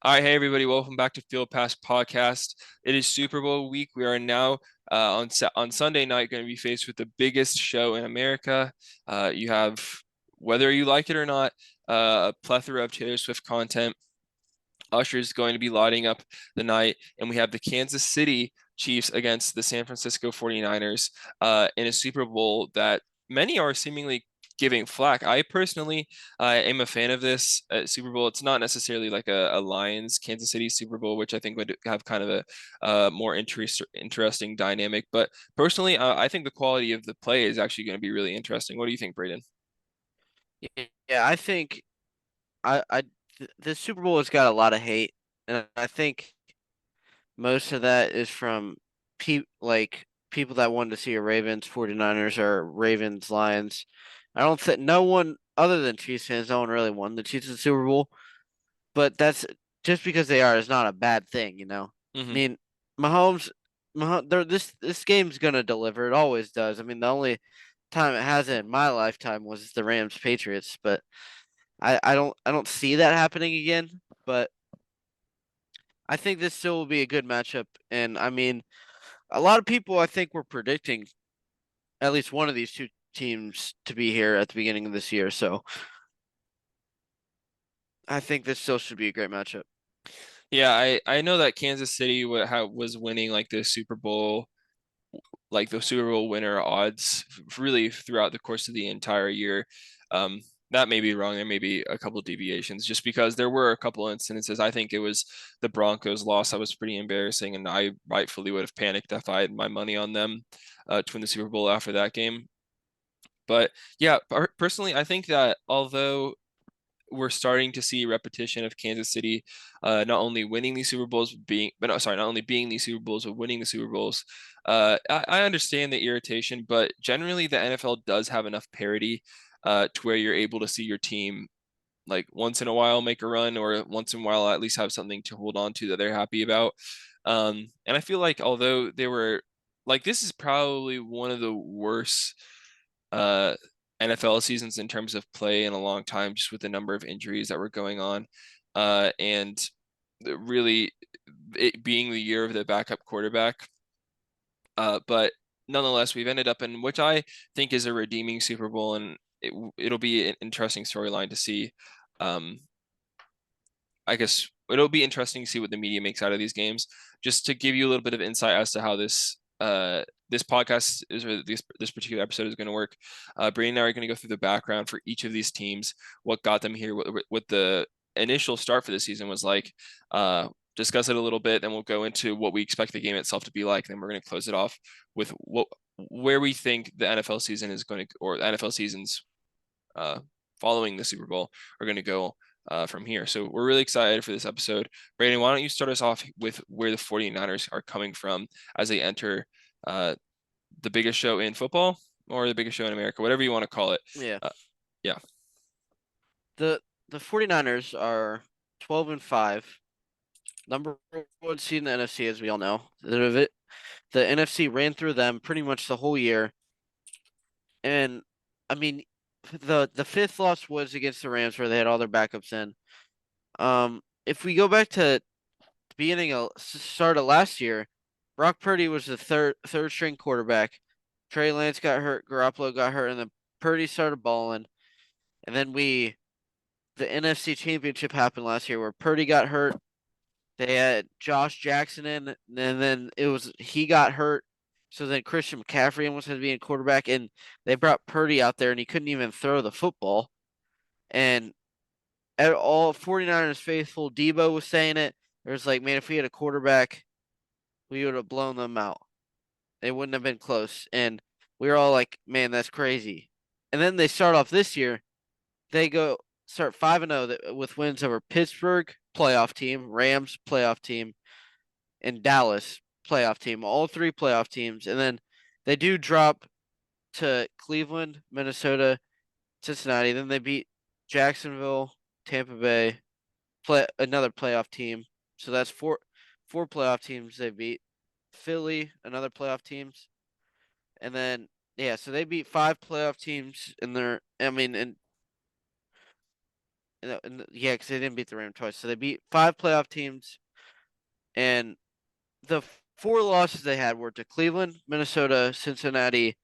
All right, hey everybody, welcome back to Field Pass Podcast. It is Super Bowl week. We are now on Sunday night going to be faced with the biggest show in America. You have, whether you like it or not, a plethora of Taylor Swift content. Usher is going to be lighting up the night, and we have the Kansas City Chiefs against the San Francisco 49ers in a Super Bowl that many are seemingly giving flack. I personally am a fan of this Super Bowl. It's not necessarily like a Lions Kansas City Super Bowl, which I think would have kind of a more interesting dynamic. But personally, I think the quality of the play is actually going to be really interesting. What do you think, Braden? Yeah, I think the Super Bowl has got a lot of hate, and I think most of that is from people that wanted to see a Ravens 49ers or Ravens Lions. I don't think no one other than Chiefs fans, no one really won the Chiefs in the Super Bowl, but that's just because they are is not a bad thing. I Hmm. mean, Mahomes, this game's gonna deliver. It always does. I mean, the only time it hasn't in my lifetime was the Rams Patriots, but I don't see that happening again, but I think this still will be a good matchup. And I mean, a lot of people I think were predicting at least one of these two teams to be here at the beginning of this year. So I think this still should be a great matchup. Yeah, I know that Kansas City was winning like the Super Bowl winner odds really throughout the course of the entire year. Um, that may be wrong. There may be a couple deviations just because there were a couple incidences. I think it was the Broncos loss that was pretty embarrassing, and I rightfully would have panicked if I had my money on them to win the Super Bowl after that game. But yeah, personally, I think that although we're starting to see repetition of Kansas City not only winning these Super Bowls, but no, sorry, not only being these Super Bowls, but winning the Super Bowls. I understand the irritation, but generally the NFL does have enough parity to where you're able to see your team like once in a while make a run, or once in a while at least have something to hold on to that they're happy about. And I feel like although they were like this is probably one of the worst uh, NFL seasons in terms of play in a long time, just with the number of injuries that were going on, and really it being the year of the backup quarterback. But nonetheless, we've ended up in which I think is a redeeming Super Bowl, and it'll be an interesting storyline to see. Um, I guess it'll be interesting to see what the media makes out of these games. Just to give you a little bit of insight as to how this podcast is, or this particular episode is going to work. Brady and I are going to go through the background for each of these teams, what got them here, what the initial start for the season was like. Discuss it a little bit, then we'll go into what we expect the game itself to be like. Then we're going to close it off with where we think the NFL season is going to, or the NFL seasons uh, following the Super Bowl are going to go from here. So we're really excited for this episode. Brandon, why don't you start us off with where the 49ers are coming from as they enter uh, the biggest show in football or the biggest show in America, whatever you want to call it. Yeah. Uh, yeah. The 49ers are 12-5, number one seed in the NFC, as we all know. The NFC ran through them pretty much the whole year. And I mean, the fifth loss was against the Rams where they had all their backups in. If we go back to the beginning of start of last year, Brock Purdy was the third string quarterback. Trey Lance got hurt, Garoppolo got hurt, and then Purdy started balling. And then the NFC Championship happened last year where Purdy got hurt. They had Josh Jackson in, and then he got hurt. So then Christian McCaffrey almost had to be in quarterback, and they brought Purdy out there, and he couldn't even throw the football. And at all 49ers faithful, Debo was saying it. There's like, man, if we had a quarterback, we would have blown them out. They wouldn't have been close. And we were all like, man, that's crazy. And then they start off this year. They go start 5-0 with wins over Pittsburgh, playoff team, Rams, playoff team, and Dallas, playoff team. All three playoff teams. And then they do drop to Cleveland, Minnesota, Cincinnati. Then they beat Jacksonville, Tampa Bay, another playoff team. So that's four playoff teams they beat. Philly, another playoff teams. And then yeah, so they beat five playoff teams in their I mean Yeah, because they didn't beat the Rams twice, so they beat five playoff teams, and the four losses they had were to Cleveland, Minnesota, Cincinnati,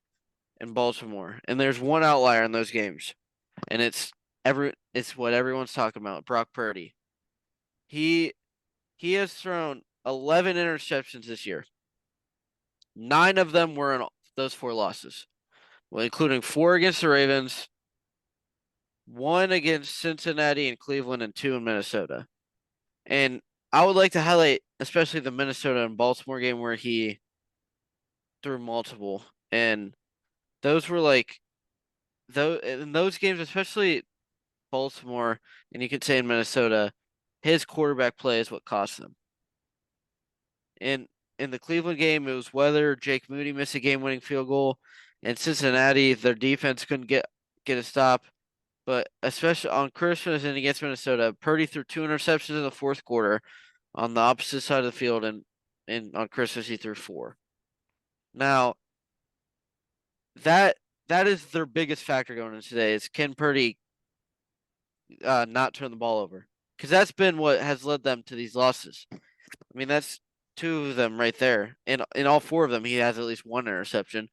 and Baltimore. And there's one outlier in those games, and it's what everyone's talking about, Brock Purdy. He he has thrown 11 interceptions this year. Nine of them were in those four losses, well, including four against the Ravens, one against Cincinnati and Cleveland, and two in Minnesota. And I would like to highlight especially the Minnesota and Baltimore game where he threw multiple. And those were like those in those games, especially Baltimore, and you could say in Minnesota, his quarterback play is what cost them. In in the Cleveland game, it was whether Jake Moody missed a game-winning field goal. In Cincinnati, their defense couldn't get a stop. But especially on Christmas and against Minnesota, Purdy threw two interceptions in the fourth quarter on the opposite side of the field, and on Christmas he threw four. Now that that is their biggest factor going into today is can Purdy not turn the ball over? Because that's been what has led them to these losses. I mean, that's two of them right there. And in all four of them, he has at least one interception.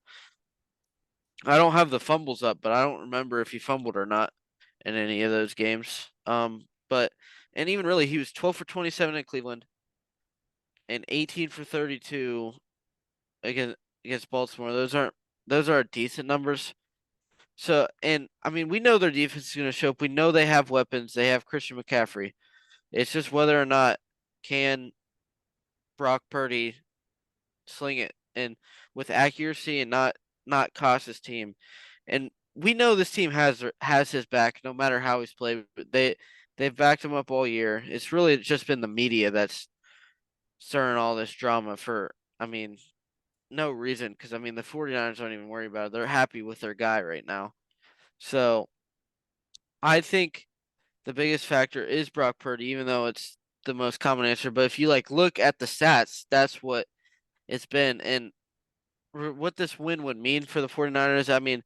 I don't have the fumbles up, but I don't remember if he fumbled or not in any of those games. But and even really, he was 12 for 27 in Cleveland and 18 for 32 against Baltimore. Those are decent numbers. So, and I mean, we know their defense is going to show up. We know they have weapons. They have Christian McCaffrey. It's just whether or not can Brock Purdy sling it and with accuracy and not cost his team. And we know this team has his back no matter how he's played. They've backed him up all year. It's really just been the media that's stirring all this drama for I mean, no reason because I mean the 49ers don't even worry about it. They're happy with their guy right now. So, I think the biggest factor is Brock Purdy even though it's the most common answer, but if you like look at the stats, that's what it's been and what this win would mean for the 49ers, I mean,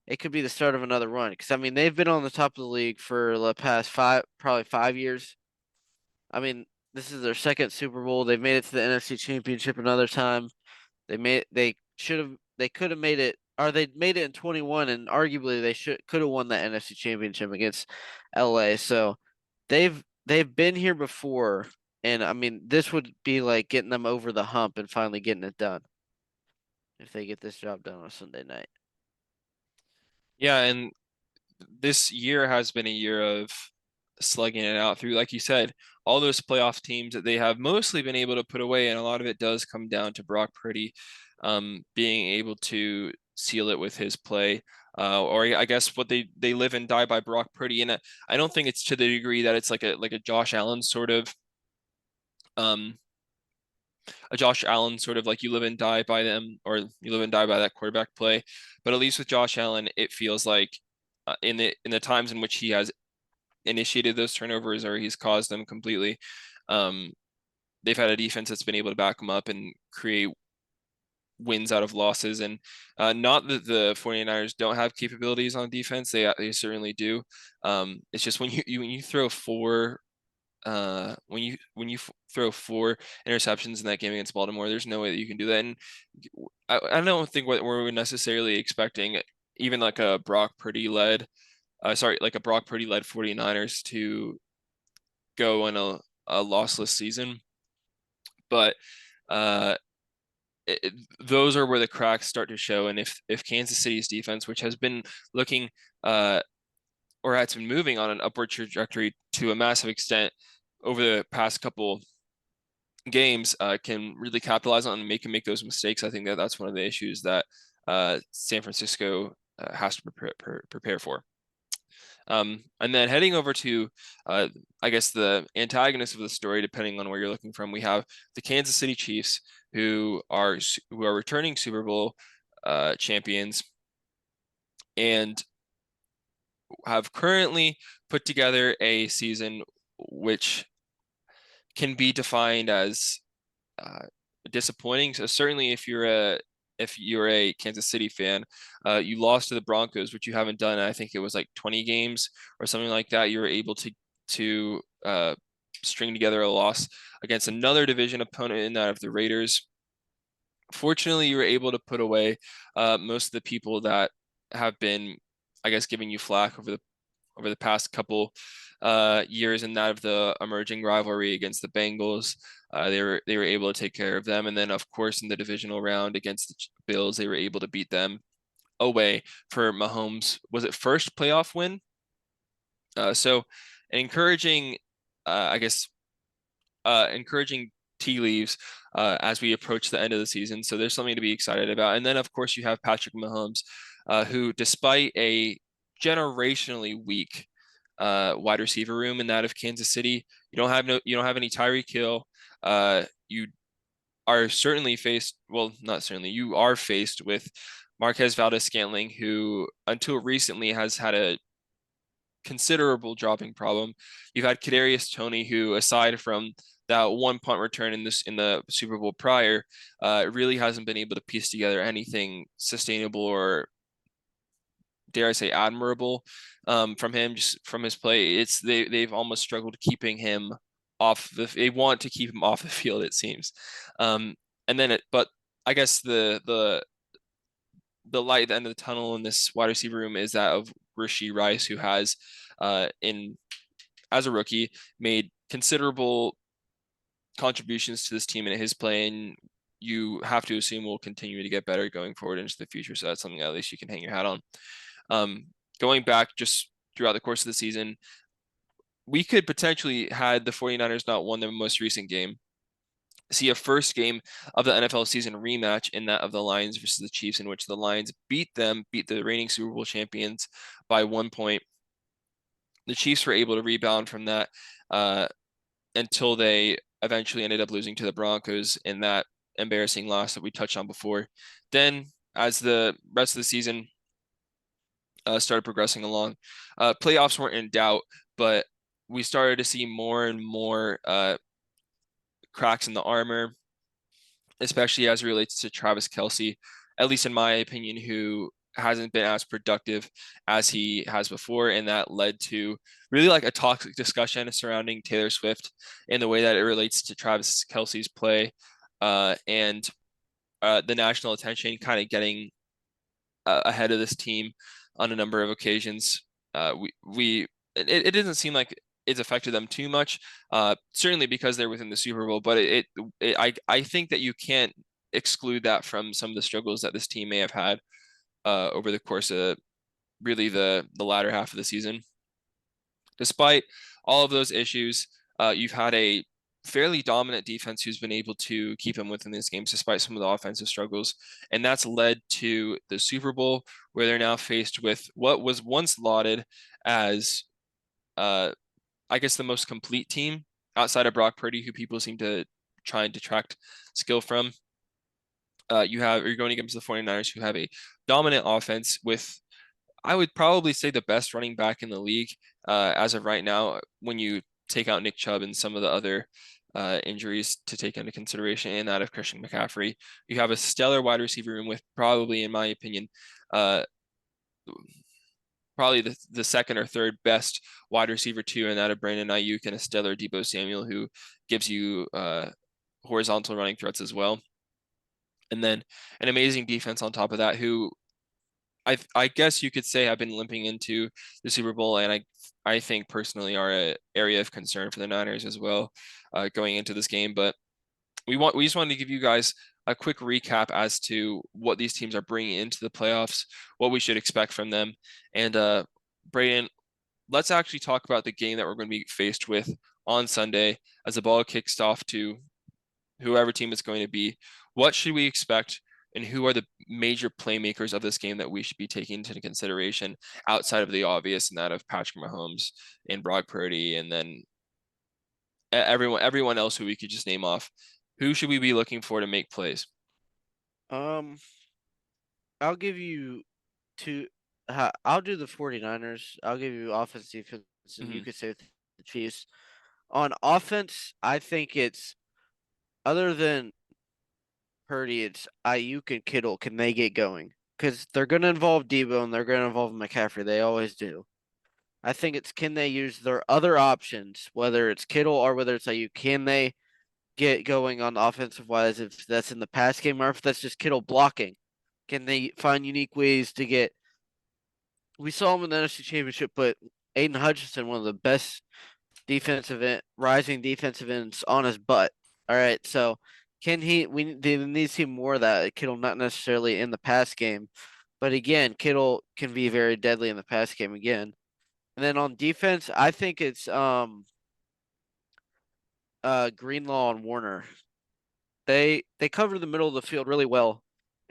it could be the start of another run because I mean they've been on the top of the league for the past probably 5 years. I mean, this is their second Super Bowl. They've made it to the NFC Championship another time. They could have made it or they made it in 21 and arguably they should could have won that NFC Championship against LA. So they've been here before and I mean this would be like getting them over the hump and finally getting it done if they get this job done on Sunday night. Yeah, and this year has been a year of slugging it out through, like you said, all those playoff teams that they have mostly been able to put away, and a lot of it does come down to Brock Purdy being able to seal it with his play. Or I guess what they live and die by Brock Purdy, and I don't think it's to the degree that it's like a Josh Allen sort of um like you live and die by them, or you live and die by that quarterback play. But at least with Josh Allen, it feels like in the times in which he has initiated those turnovers or he's caused them completely, um, they've had a defense that's been able to back them up and create wins out of losses. And not that the 49ers don't have capabilities on defense, they certainly do. It's just when you throw four throw four interceptions in that game against Baltimore, there's no way that you can do that. And I don't think what we're necessarily expecting, even like a Brock Purdy led, like a Brock Purdy led 49ers to go in a lossless season. But uh, those are where the cracks start to show. And if Kansas City's defense, which has been looking or has been moving on an upward trajectory to a massive extent over the past couple games, can really capitalize on and make those mistakes. I think that that's one of the issues that San Francisco has to prepare for. And then heading over to, I guess, the antagonist of the story, depending on where you're looking from, we have the Kansas City Chiefs, who are returning Super Bowl champions and have currently put together a season which can be defined as uh, disappointing. So certainly, if you're a Kansas City fan, you lost to the Broncos, which you haven't done. I think it was like 20 games or something like that. You were able to to string together a loss against another division opponent in that of the Raiders. Fortunately, you were able to put away most of the people that have been, I guess, giving you flack over the past couple years in that of the emerging rivalry against the Bengals. They were able to take care of them, and then of course in the divisional round against the Bills, they were able to beat them away for Mahomes. Was it first playoff win? So encouraging, I guess, encouraging tea leaves as we approach the end of the season. So there's something to be excited about. And then, of course, you have Patrick Mahomes, who, despite a generationally weak wide receiver room in that of Kansas City, you don't have any Tyreek Hill. You are certainly faced, well, not certainly, you are faced with Marquez Valdes-Scantling, who until recently has had a considerable dropping problem. You've had Kadarius Toney, who, aside from that one punt return in the Super Bowl prior, really hasn't been able to piece together anything sustainable or, dare I say, admirable from him, just from his play. They've almost struggled keeping him off they want to keep him off the field, it seems. Um, but I guess the light at the end of the tunnel in this wide receiver room is that of Rashee Rice, who has in as a rookie made considerable contributions to this team in his play, and you have to assume will continue to get better going forward into the future. So that's something at least you can hang your hat on. Um, Going back just throughout the course of the season, we could potentially, had the 49ers not won their most recent game, see a first game of the NFL season rematch in that of the Lions versus the Chiefs, in which the Lions beat the reigning Super Bowl champions by 1 point. The Chiefs were able to rebound from that until they eventually ended up losing to the Broncos in that embarrassing loss that we touched on before. Then, as the rest of the season started progressing along, playoffs weren't in doubt, but we started to see more and more cracks in the armor, especially as it relates to Travis Kelce, at least in my opinion, who hasn't been as productive as he has before. And that led to really like a toxic discussion surrounding Taylor Swift in the way that it relates to Travis Kelce's play and the national attention kind of getting ahead of this team on a number of occasions. It doesn't seem like it's affected them too much, certainly because they're within the Super Bowl. But I think that you can't exclude that from some of the struggles that this team may have had over the course of really the latter half of the season. Despite all of those issues, you've had a fairly dominant defense who's been able to keep them within these games despite some of the offensive struggles. And that's led to the Super Bowl, where they're now faced with what was once lauded as, I guess, the most complete team outside of Brock Purdy, who people seem to try and detract skill from. You're going against the 49ers, who have a dominant offense with, I would probably say, the best running back in the league as of right now, when you take out Nick Chubb and some of the other injuries to take into consideration, and that of Christian McCaffrey. You have a stellar wide receiver room with probably, in my opinion, uh, probably the second or third best wide receiver too, and that of Brandon Ayuk, and a stellar Deebo Samuel, who gives you horizontal running threats as well. And then an amazing defense on top of that, who I guess you could say have been limping into the Super Bowl, and I think personally are a area of concern for the Niners as well going into this game. But we just wanted to give you guys a quick recap as to what these teams are bringing into the playoffs, what we should expect from them, and Braden, let's actually talk about the game that we're going to be faced with on Sunday as the ball kicks off to whoever team it's going to be. What should we expect, and who are the major playmakers of this game that we should be taking into consideration outside of the obvious, and that of Patrick Mahomes and Brock Purdy, and then everyone else who we could just name off? Who should we be looking for to make plays? Um, I'll give you two. I'll do the 49ers. I'll give you offense, defense, and you Mm-hmm. could say the Chiefs. On offense, I think it's, other than Purdy, it's Ayuk and Kittle. Can they get going? Because they're going to involve Debo and they're going to involve McCaffrey. They always do. I think it's can they use their other options, whether it's Kittle or whether it's Ayuk. Can they get going on the offensive wise if that's in the pass game or if that's just Kittle blocking? Can they find unique ways to get? We saw him in the NFC Championship, but Aiden Hutchinson, one of the best rising defensive ends, on his butt. All right, so can he? They need to see more of that. Kittle not necessarily in the pass game, but again, Kittle can be very deadly in the pass game again. And then on defense, I think it's Greenlaw and Warner. They cover the middle of the field really well,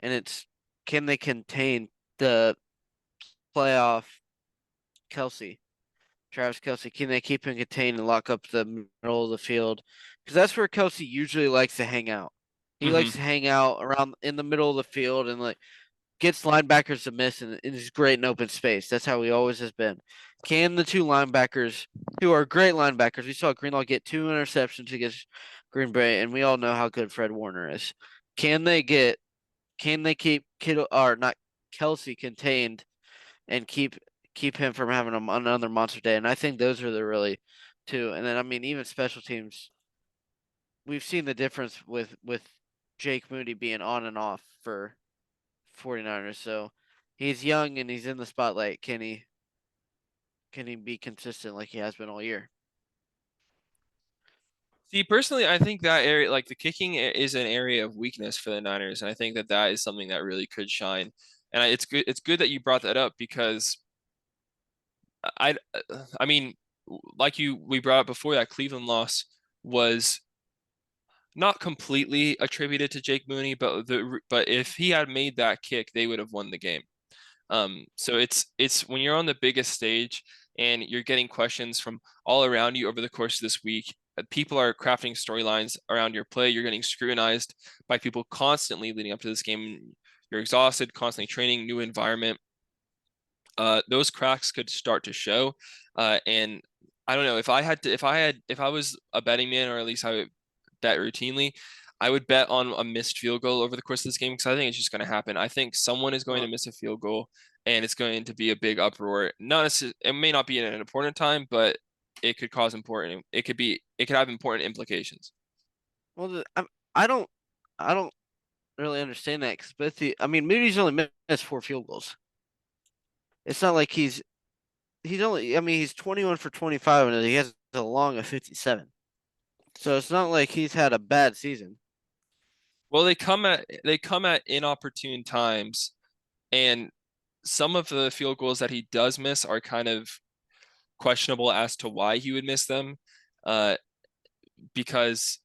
and it's can they contain the playoff Kelsey, Travis Kelsey? Can they keep him contained and lock up the middle of the field? Because that's where Kelsey usually likes to hang out. He Hmm. likes to hang out around in the middle of the field and like gets linebackers to miss and is great in open space. That's how he always has been. Can the two linebackers, who are great linebackers, we saw Greenlaw get 2 interceptions against Green Bay, and we all know how good Fred Warner is. Can they get? Can they keep Kittle or not Kelsey contained and keep him from having another monster day? And I think those are the really two. And then I mean, even special teams, we've seen the difference with Jake Moody being on and off for 49ers. So he's young and he's in the spotlight. Can he be consistent like he has been all year? See, personally, I think that area, like the kicking, is an area of weakness for the Niners, and I think that that is something that really could shine. And it's good. It's good that you brought that up because I, I mean, like we brought up before, that Cleveland loss was not completely attributed to Jake Mooney, but if he had made that kick, they would have won the game. So it's when you're on the biggest stage and you're getting questions from all around you over the course of this week. People are crafting storylines around your play. You're getting scrutinized by people constantly leading up to this game. You're exhausted, constantly training, new environment. Those cracks could start to show. And I don't know if I was a betting man, or at least I would bet routinely, I would bet on a missed field goal over the course of this game because I think it's just going to happen. I think someone is going to Well, miss a field goal, and it's going to be a big uproar. Not necessarily, it may not be in an important time, but it could cause important. It could have important implications. I don't I don't really understand that because I mean Moody's only missed 4 field goals. It's not like he's only I mean he's 21 for 25 and he has a long of 57. So it's not like he's had a bad season. Well, they come at inopportune times, and some of the field goals that he does miss are kind of questionable as to why he would miss them, uh, because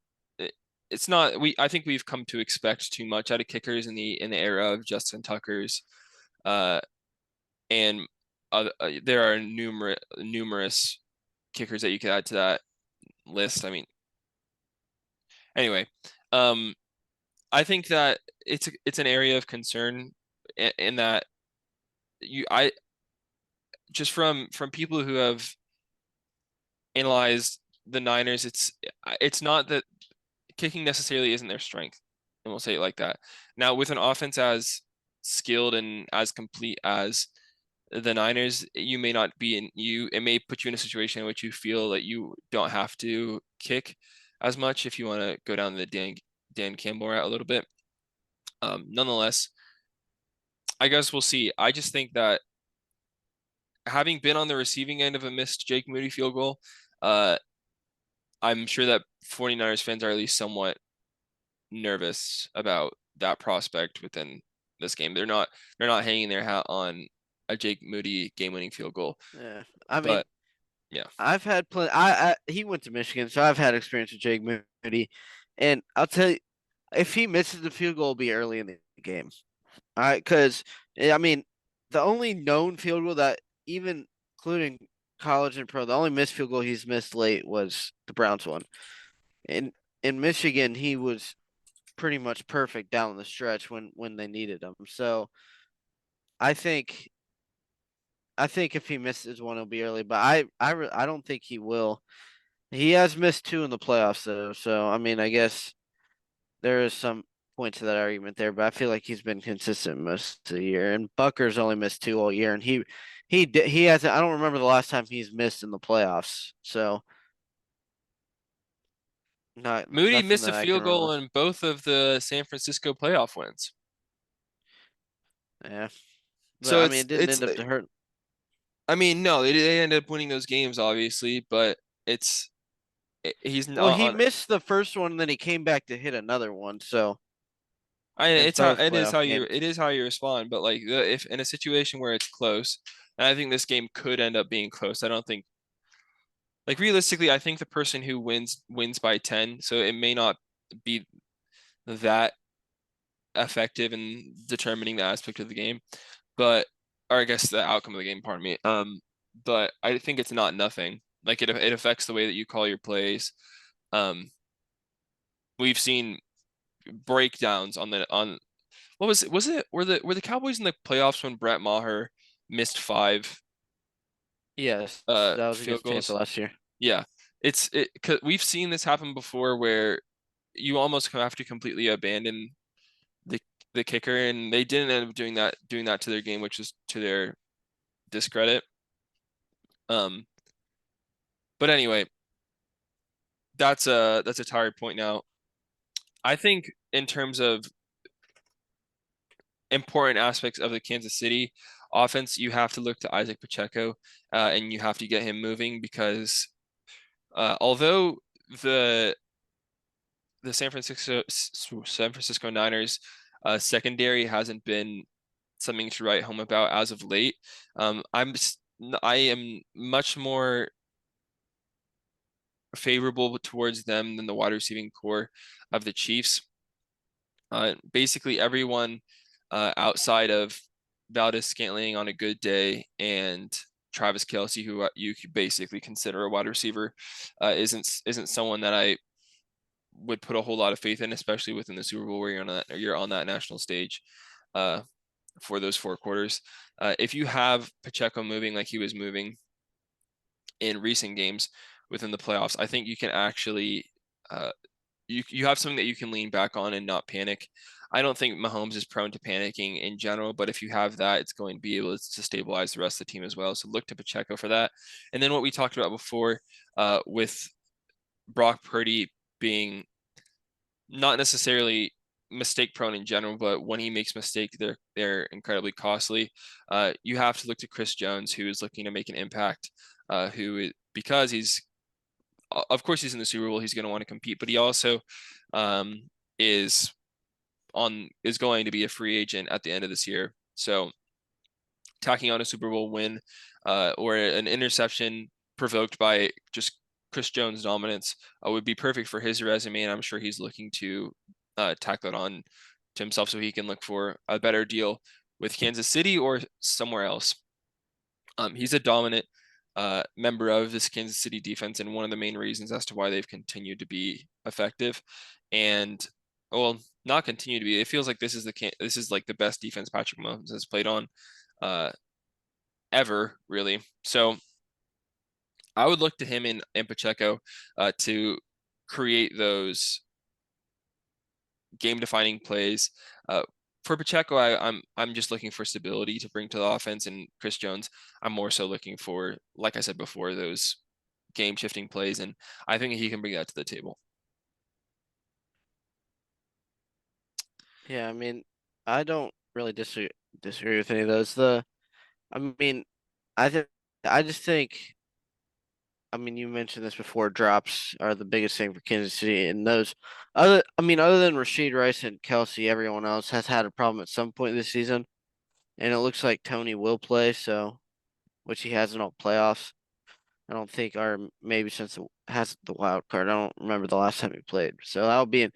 it's not we. I think we've come to expect too much out of kickers in the era of Justin Tucker's, uh, and there are numerous kickers that you could add to that list. I mean, anyway, um, I think that it's an area of concern in that I just from people who have analyzed the Niners, it's not that kicking necessarily isn't their strength, and we'll say it like that. Now, with an offense as skilled and as complete as the Niners, you may not be in you. It may put you in a situation in which you feel that you don't have to kick as much if you want to go down the Dan Campbell route a little bit. Nonetheless, I guess we'll see. I just think that having been on the receiving end of a missed Jake Moody field goal, uh, I'm sure that 49ers fans are at least somewhat nervous about that prospect within this game. They're not hanging their hat on a Jake Moody game-winning field goal. Yeah. I mean, But yeah. I've had plenty I he went to Michigan, so I've had experience with Jake Moody. And I'll tell you, if he misses the field goal, it'll be early in the game. All right, because I mean, the only known field goal that even including college and pro, the only missed field goal he's missed late was the Browns one. In in Michigan, he was pretty much perfect down the stretch when they needed him. So I think I think if he misses one, it'll be early. But I don't think he will. He has missed 2 in the playoffs though. So I mean, I guess there is some point to that argument there, but I feel like he's been consistent most of the year. And Bucker's only missed 2 all year, and He hasn't. I don't remember the last time he's missed in the playoffs. So Moody nothing missed a that I can field goal remember. in both of the San Francisco playoff wins. Yeah, but So I mean, it didn't it's end up to hurt. I mean, no, they ended up winning those games, obviously, but it's he's Well, not he on. missed the first one, and then he came back to hit another one. So in It's how both playoff games. it is how you respond. But like if in a situation where it's close, and I think this game could end up being close. I don't think like realistically, I think the person who wins by 10, so it may not be that effective in determining the aspect of the game, but or I guess the outcome of the game, pardon me. But I think it's not nothing. Like it affects the way that you call your plays. Um, we've seen breakdowns on what was it were the Cowboys in the playoffs when Brett Maher missed five Yes, that was field against Tampa goals? last year. Yeah. 'Cause we've seen this happen before where you almost have to completely abandon the the kicker, and they didn't end up doing that to their game, which is to their discredit. Um, but anyway, that's a tired point now. I think in terms of important aspects of the Kansas City offense, you have to look to Isaac Pacheco, and you have to get him moving because although the the San Francisco Niners secondary hasn't been something to write home about as of late. I am much more favorable towards them than the wide receiving core of the Chiefs. Basically, everyone outside of Valdez-Scantling on a good day and Travis Kelce, who you could basically consider a wide receiver, isn't someone that I would put a whole lot of faith in, especially within the Super Bowl where you're on that national stage uh, for those 4 quarters. If you have Pacheco moving like he was moving in recent games within the playoffs, I think you can actually uh, you have something that you can lean back on and not panic. I don't think Mahomes is prone to panicking in general, but if you have that, it's going to be able to stabilize the rest of the team as well. So look to Pacheco for that. And then what we talked about before, with Brock Purdy being not necessarily mistake prone in general, but when he makes mistakes, they're incredibly costly. You have to look to Chris Jones, who is looking to make an impact. Because he's of course he's in the Super Bowl, he's going to want to compete, but he also um, is is going to be a free agent at the end of this year. So tacking on a Super Bowl win or an interception provoked by just Chris Jones' dominance would be perfect for his resume, and I'm sure he's looking to tack that on to himself so he can look for a better deal with Kansas City or somewhere else. He's a dominant member of this Kansas City defense, and one of the main reasons as to why they've continued to be effective. And well, not continue to be. It feels like this is like the best defense Patrick Mahomes has played on uh, ever, really. So I would look to him and Pacheco to create those game-defining plays. Uh, for Pacheco, I'm just looking for stability to bring to the offense, and Chris Jones, I'm more so looking for, like I said before, those game-shifting plays, and I think he can bring that to the table. Yeah, I mean, I don't really disagree with any of those. I mean, I think I just think. I mean, you mentioned this before. Drops are the biggest thing for Kansas City, and those other than Rashid Rice and Kelsey, everyone else has had a problem at some point this season, and it looks like Tony will play, so which he has in all playoffs. I don't think, or maybe since it has the wild card. I don't remember the last time he played, so that'll be an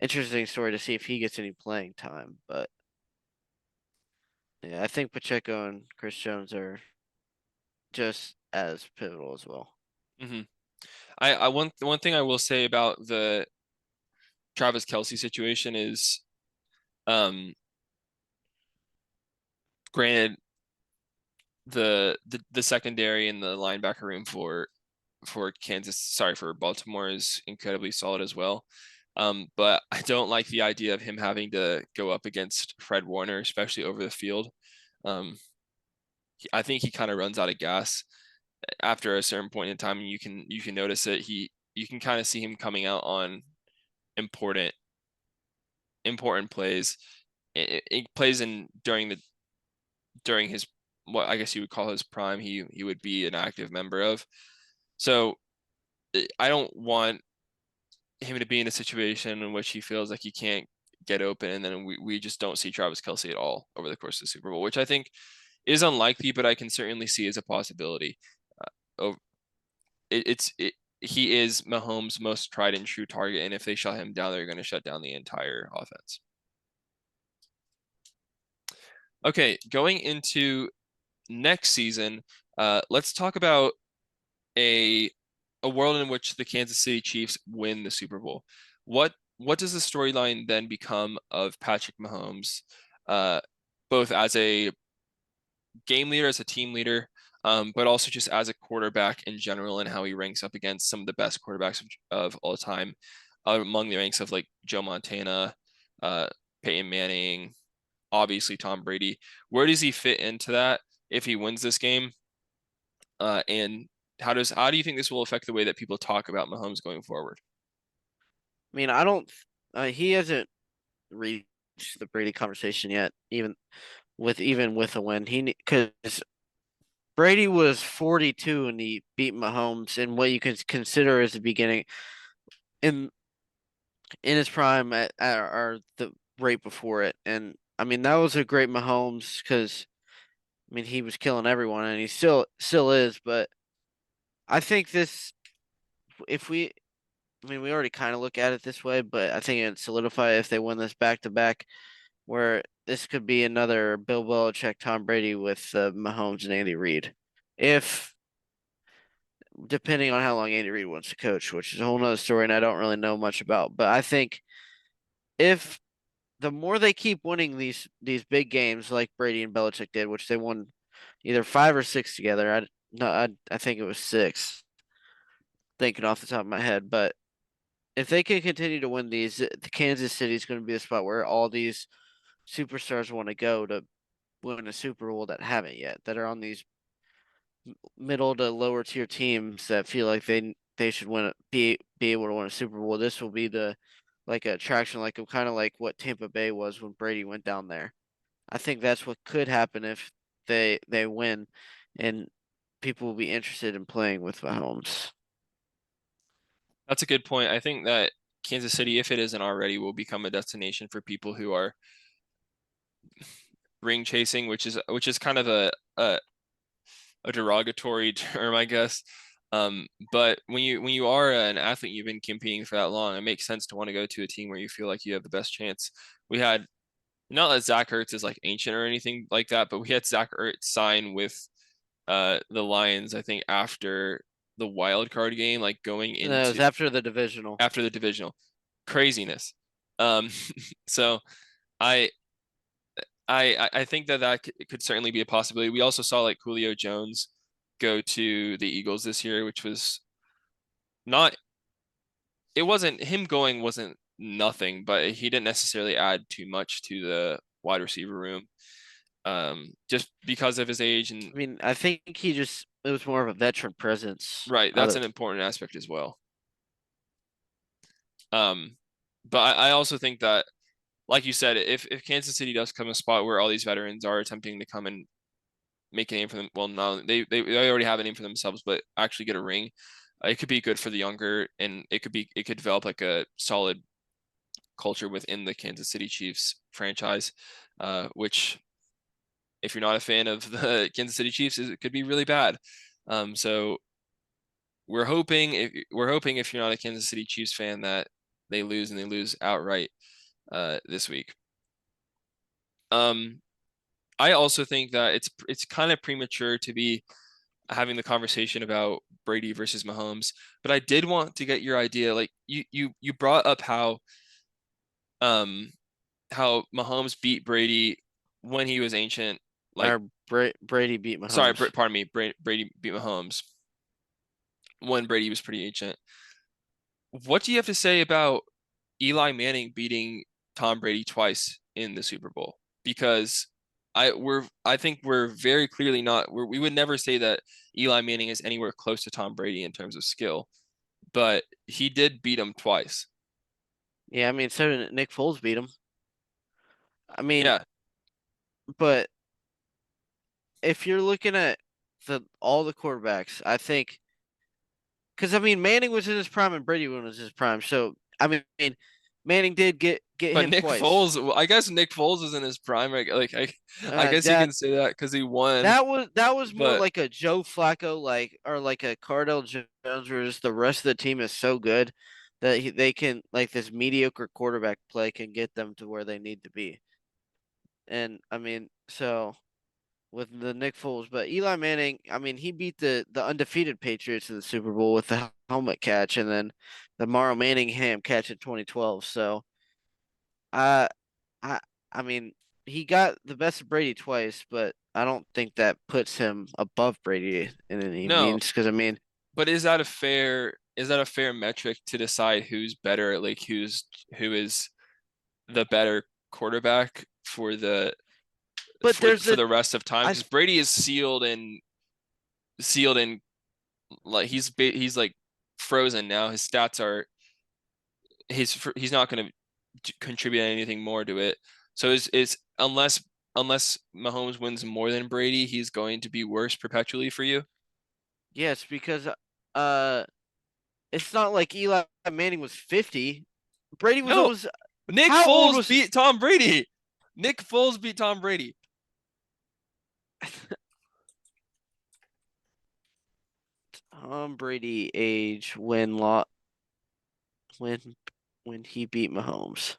interesting story to see if he gets any playing time. But yeah, I think Pacheco and Chris Jones are just as pivotal as well. Hmm I one thing I will say about the Travis Kelce situation is, um, granted, the secondary and the linebacker room for Baltimore is incredibly solid as well. But I don't like the idea of him having to go up against Fred Warner, especially over the field. Um, I think he kind of runs out of gas after a certain point in time, and you can notice it. You can kind of see him coming out on important important plays. It plays in during his what I guess you would call his prime. He would be an active member of. So I don't want him to be in a situation in which he feels like he can't get open, and then we just don't see Travis Kelce at all over the course of the Super Bowl, which I think is unlikely, but I can certainly see as a possibility. Uh, it's he is Mahomes' most tried and true target, and if they shut him down, they're going to shut down the entire offense. Okay, going into next season, let's talk about a a world in which the Kansas City Chiefs win the Super Bowl. What does the storyline then become of Patrick Mahomes, uh, both as a game leader, as a team leader, but also just as a quarterback in general and how he ranks up against some of the best quarterbacks of all time, among the ranks of like Joe Montana, uh, Peyton Manning, obviously Tom Brady. Where does he fit into that if he wins this game? And how do you think this will affect the way that people talk about Mahomes going forward? I mean, I don't. He hasn't reached the Brady conversation yet, even with a win. Because Brady was 42 and he beat Mahomes in what you can consider as the beginning in his prime or the right before it. And I mean, that was a great Mahomes because I mean he was killing everyone and he still is. But I think this, if we, I mean, we already kind of look at it this way, but I think it solidify if they win this back to back, where this could be another Bill Belichick, Tom Brady with Mahomes and Andy Reid. If Depending on how long Andy Reid wants to coach, which is a whole nother story, and I don't really know much about. But I think if the more they keep winning these big games like Brady and Belichick did, which they won either 5 or 6 together. I no, I think it was 6, thinking off the top of my head. But if they can continue to win these, the Kansas City is going to be the spot where all these superstars want to go to win a Super Bowl that haven't yet, that are on these middle to lower tier teams that feel like they should be able to win a Super Bowl. This will be the like a attraction, like kind of like what Tampa Bay was when Brady went down there. I think that's what could happen if they win, and people will be interested in playing with Mahomes. That's a good point. I think that Kansas City, if it isn't already, will become a destination for people who are ring chasing, which is kind of a derogatory term, I guess. But when you are an athlete, you've been competing for that long, it makes sense to want to go to a team where you feel like you have the best chance. We had not that Zach Ertz is like ancient or anything like that, but we had Zach Ertz sign with the Lions, I think after the wild card game, like going It was into after the divisional. after the divisional. Craziness. Um, so I I think that could certainly be a possibility. We also saw like Julio Jones go to the Eagles this year, which was not, it wasn't him going wasn't nothing, but he didn't necessarily add too much to the wide receiver room, just because of his age and I mean, I think it was more of a veteran presence. right, that's an important aspect as well. Um, but I also think that, like you said, if Kansas City does come a spot where all these veterans are attempting to come and make a name for them. Well, no, they already have a name for themselves, but actually get a ring. It could be good for the younger, and it could develop like a solid culture within the Kansas City Chiefs franchise, which if you're not a fan of the Kansas City Chiefs, it could be really bad. So we're hoping if you're not a Kansas City Chiefs fan that they lose and they lose outright this week. Um, I also think that it's kind of premature to be having the conversation about Brady versus Mahomes, but I did want to get your idea. Like you brought up um how Mahomes beat Brady when he was ancient. Like Or Brady beat sorry, Mahomes. pardon me, Brady beat Mahomes when Brady was pretty ancient. What do you have to say about Eli Manning beating Tom Brady twice in the Super Bowl? Because I think we're very clearly not we would never say that Eli Manning is anywhere close to Tom Brady in terms of skill, but he did beat him twice. Yeah, I mean, so did Nick Foles beat him. I mean, Yeah, but if you're looking at the all the quarterbacks, I think because I mean Manning was in his prime and Brady was in his prime. So I mean, Manning did get but him Nick twice. Foles, well, I guess Nick Foles is in his prime. I guess you That can say that because he won, that was more but like a Joe Flacco or like a Cardell Jones, where just the rest of the team is so good that they can like this mediocre quarterback play can get them to where they need to be. And I mean, so with the Nick Foles, but Eli Manning, I mean, he beat the undefeated Patriots in the Super Bowl with the helmet catch, and then the Mario Manningham catch in 2012. So I I I mean, he got the best of Brady twice, but I don't think that puts him above Brady in any no. means. Because I mean, But is that a fair metric to decide who's better, like who is the better quarterback for but there's for a the rest of time? I Because Brady is sealed in like he's like frozen now. His stats are he's not going to contribute anything more to it. So is unless Mahomes wins more than Brady, he's going to be worse perpetually for you. yes because uh it's not like Eli Manning was 50. Brady was No, almost Nick how old Foles was beat Tom Brady. Nick Foles beat Tom Brady. Tom Brady age when when he beat Mahomes?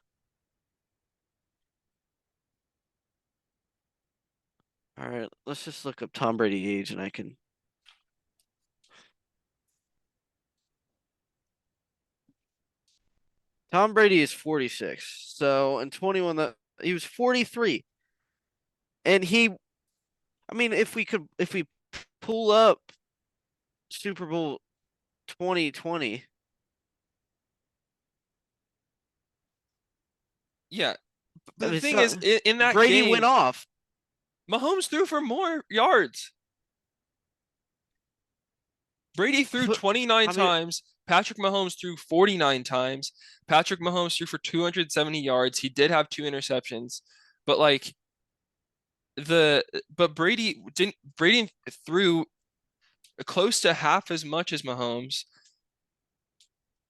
All right, let's just look up Tom Brady age and I can. Tom Brady is 46. So in 21 that he was 43. And I mean if we pull up Super Bowl 2020, Yeah, I but the mean, it's thing not is, in that Brady went game, off. Mahomes threw for more yards. Brady threw But 29 I mean, times. Patrick Mahomes threw 49 times. Patrick Mahomes threw for 270 yards. He did have two interceptions, but like the but Brady threw close to half as much as Mahomes.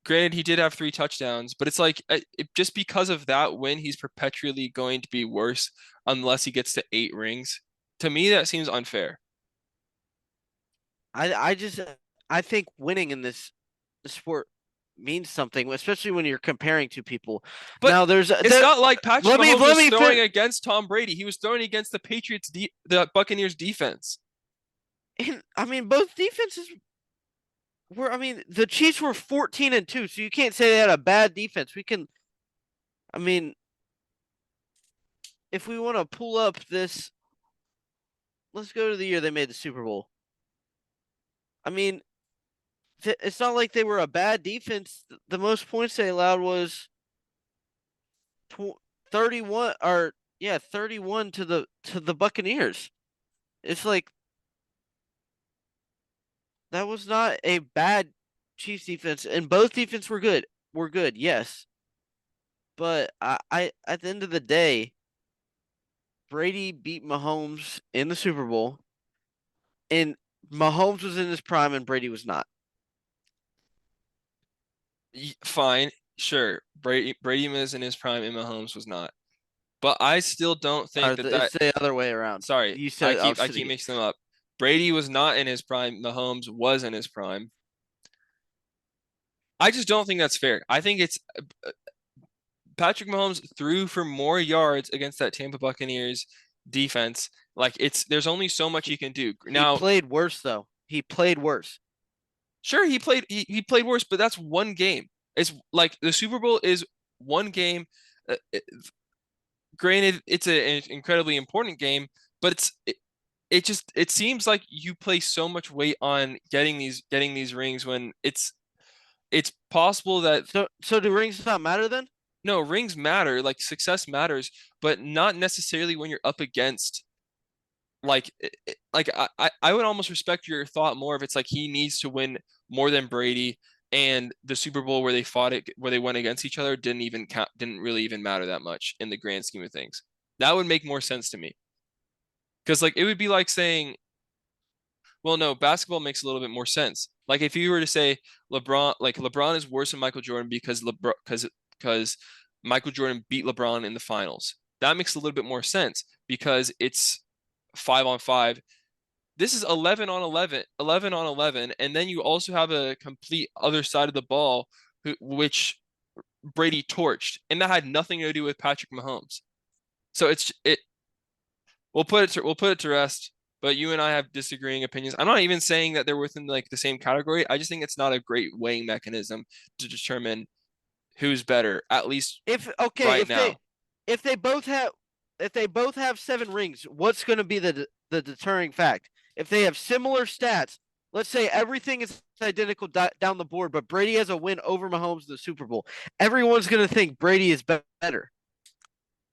Granted, he did have three touchdowns, but it's like just because of that win, he's perpetually going to be worse unless he gets to eight rings. To me, that seems unfair. I just I think winning in this sport means something, especially when you're comparing two people. But Now it's not like Patrick Mahomes let was me throwing fin against Tom Brady. He was throwing against the Buccaneers defense. I mean both defenses were I mean the Chiefs were 14-2, so you can't say they had a bad defense. We can I mean if we want to pull up this, let's go to the year they made the Super Bowl. I mean, it's not like they were a bad defense. The most points they allowed was 31 or yeah, 31 to the Buccaneers. It's like that was not a bad Chiefs defense, and both defense were good. Were good, yes. But I at the end of the day, Brady beat Mahomes in the Super Bowl, and Mahomes was in his prime, and Brady was not. Fine, sure. Brady was in his prime and Mahomes was not. But I still don't think Or that it's the other way around. sorry, You said I keep mixing them up. Brady was not in his prime. Mahomes was in his prime. I just don't think that's fair. I think it's Patrick Mahomes threw for more yards against that Tampa Buccaneers defense. Like there's only so much he can do. he Now, played worse though. He played worse. sure, he played worse, but that's one game. It's like the Super Bowl is one game. Granted, it's an incredibly important game, but it just it seems like you place so much weight on getting these rings when it's possible that So do rings not matter then? no, rings matter, like success matters, but not necessarily when you're up against. I would almost respect your thought more if it's like he needs to win more than Brady, and the Super Bowl where they fought it, where they went against each other, didn't even count, didn't really even matter that much in the grand scheme of things. That would make more sense to me. Because like it would be like saying, well, no, basketball makes a little bit more sense. Like if you were to say LeBron is worse than Michael Jordan because LeBron because Michael Jordan beat LeBron in the finals. That makes a little bit more sense because it's 5 on 5. This is 11 on 11, 11 on 11, and then you also have a complete other side of the ball which Brady torched, and that had nothing to do with Patrick Mahomes. So we'll put it to rest. But you and I have disagreeing opinions. I'm not even saying that they're within like the same category. I just think it's not a great weighing mechanism to determine who's better, at least If okay, right now. if they both have if they both have 7 rings, what's going to be the deterring fact? If they have similar stats, let's say everything is identical down the board, but Brady has a win over Mahomes in the Super Bowl, everyone's going to think Brady is better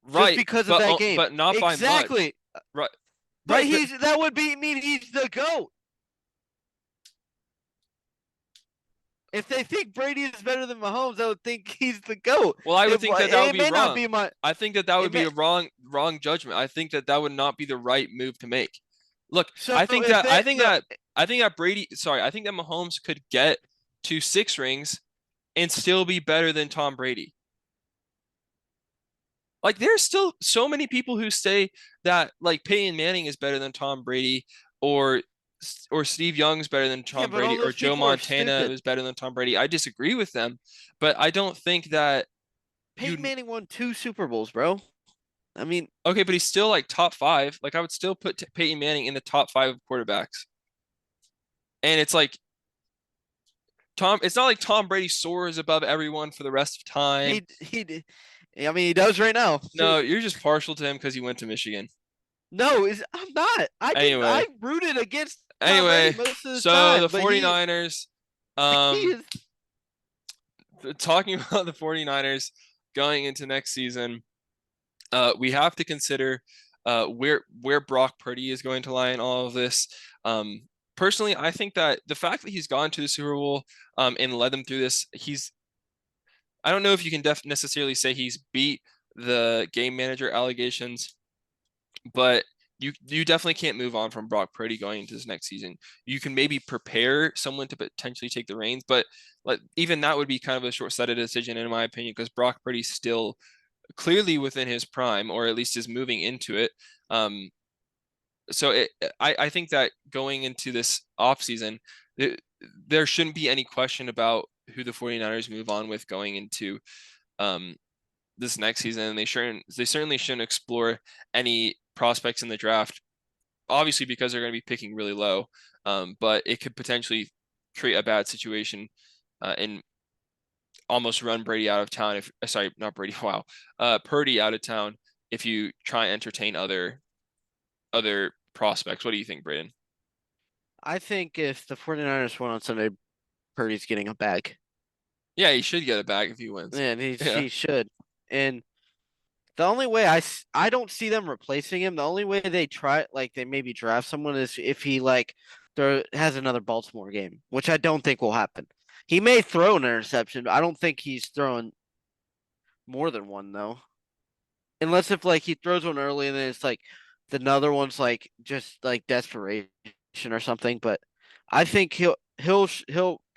just Right, because of that game. but not by much. Exactly. Right, But right, but he's that would mean he's the GOAT. If they think Brady is better than Mahomes, I would think he's the GOAT. well, I would think that that would It be may not wrong. be my I think that that it would be may a wrong judgment. I think that that would not be the right move to make. Look, so if they no I think that I think that Mahomes could get to 6 rings and still be better than Tom Brady. Like there's still so many people who say that like Peyton Manning is better than Tom Brady, or or Steve Young's better than yeah, Tom but all Brady, or those Joe people are Montana stupid. is better than Tom Brady. I disagree with them, but I don't think that Peyton you Manning won 2 Super Bowls, bro. I mean, okay, but he's still like top 5. Like I would still put Peyton Manning in the top 5 of quarterbacks. And it's like it's not like Tom Brady soars above everyone for the rest of time. he I mean, he does right now. No, you're just partial to him because he went to Michigan. No, I'm not. I Anyway, rooted against Tom Brady anyway, most of the so the time, but 49ers, he um, is talking about the 49ers going into next season, we have to consider where Brock Purdy is going to lie in all of this. Um, Personally, I think that the fact that he's gone to the Super Bowl and led them through this, I don't know if you can necessarily say he's beat the game manager allegations, but you definitely can't move on from Brock Purdy going into this next season. You can maybe prepare someone to potentially take the reins, but like even that would be kind of a short-sighted decision in my opinion because Brock Purdy's still clearly within his prime, or at least is moving into it. Um, so I think that going into this offseason, there shouldn't be any question about who the 49ers move on with going into um, this next season. And they certainly shouldn't explore any prospects in the draft, obviously because they're going to be picking really low. But it could potentially create a bad situation and almost run Brady out of town if sorry, not Brady, wow. Purdy out of town if you try and entertain other prospects. What do you think, Braden? I think if the 49ers won on Sunday, Purdy's getting a bag. Yeah, he should get it back if he wins. And Yeah. he should. And the only way I don't see them replacing him. The only way they try like they maybe draft someone is if he like there has another Baltimore game, which I don't think will happen. He may throw an interception. But I don't think he's throwing more than one though. Unless if like he throws one early and then it's like the another one's like just like desperation or something. But I think he'll